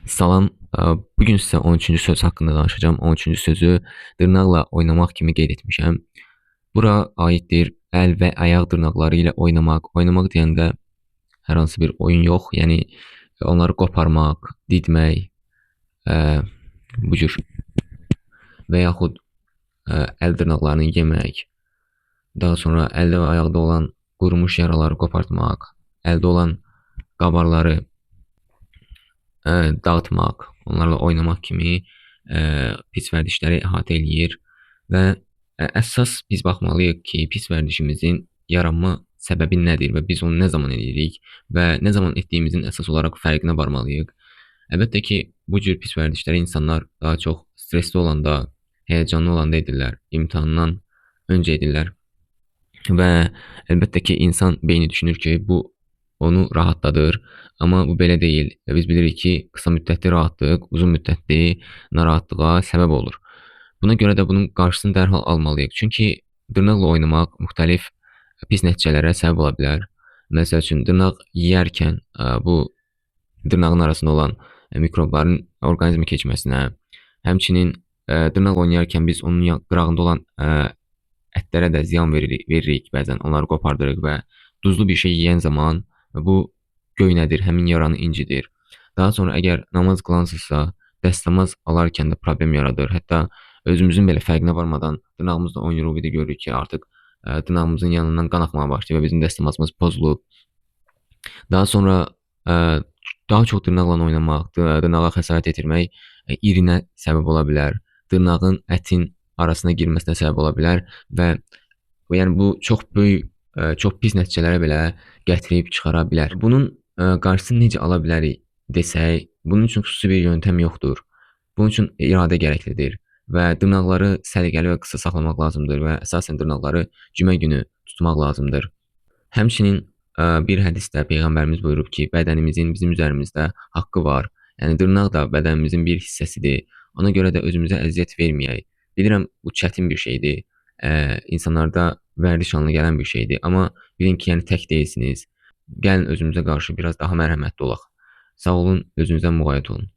Salam, bugün sizə 13-cü söz haqqında danışacağam. 13-cü sözü dırnaqla oynamaq kimi qeyd etmişəm. Bura aiddir əl və ayaq dırnaqları ilə oynamaq. Oynamaq deyəndə hər hansı bir oyun yox, yəni onları qoparmaq, didmək, bu cür və yaxud əl dırnaqlarını yemək, daha sonra əldə və ayaqda olan qurumuş yaraları qopartmaq, əldə olan qabarları dağıtmaq, onlarla oynamaq kimi pis vərdişləri əhatə eləyir və əsas biz baxmalıyıq ki, pis vərdişimizin yaranma səbəbi nədir və biz onu nə zaman edirik və nə zaman etdiyimizin əsas olaraq fərqinə varmalıyıq. Əlbəttə ki, bu cür pis vərdişləri insanlar daha çox stresli olanda, həyəcanlı olanda edirlər, imtahandan öncə edirlər və əlbəttə ki, insan beyni düşünür ki, bu onu rahatladır. Amma bu belə deyil. Biz bilirik ki, qısa müddətli rahatlıq uzun müddətli narahatlığa səbəb olur. Buna görə də bunun qarşısını dərhal almalıyıq. Çünki dırnaqla oynamaq müxtəlif pis nəticələrə səbəb ola bilər. Məsəl üçün, dırnaq yeyərkən bu dırnağın arasında olan mikrobların orqanizmə keçməsinə, həmçinin dırnaq oynayarkən biz onun qırağında olan ətlərə də ziyan veririk bəzən, onları qopardırıq və duzlu bir şey yeyən zaman bu göynədir, həmin yaranı incidir. Daha sonra əgər namaz qılansızsa, dəstəmaz alarkən də problem yaradır. Hətta özümüzün belə fərqinə varmadan dırnağımızla oynayırıq, bir də görürük ki, artıq dırnağımızın yanından qan axmağa başlayır və bizim dəstəmazımız pozulub. Daha sonra daha çox dırnaqla oynamaq, dırnağa xəsarət yetirmək irinə səbəb ola bilər. Dırnağın ətin arasına girməsinə səbəb ola bilər və yəni bu çox böyük, çox pis nəticələrə belə gətirib çıxara bilər. Bunun qarşısını necə ala bilərik desək, bunun üçün xüsusi bir yöntəm yoxdur. Bunun üçün iradə gərəklidir və dırnaqları səliqəli və qısa saxlamaq lazımdır və əsasən dırnaqları cümə günü tutmaq lazımdır. Həmçinin bir hədisdə Peyğəmbərimiz buyurub ki, bədənimizin bizim üzərimizdə haqqı var. Yəni dırnaq da bədənimizin bir hissəsidir. Ona görə də özümüzə əziyyət verməyək. Bilirəm bu çətin bir şeydir. İnsanlarda vərdiş halına gələn bir şeydir. Amma bilin ki, yəni tək deyilsiniz. Gəlin özümüzə qarşı biraz daha mərhəmətli olaq. Sağ olun, özünüzdən müğayət olun.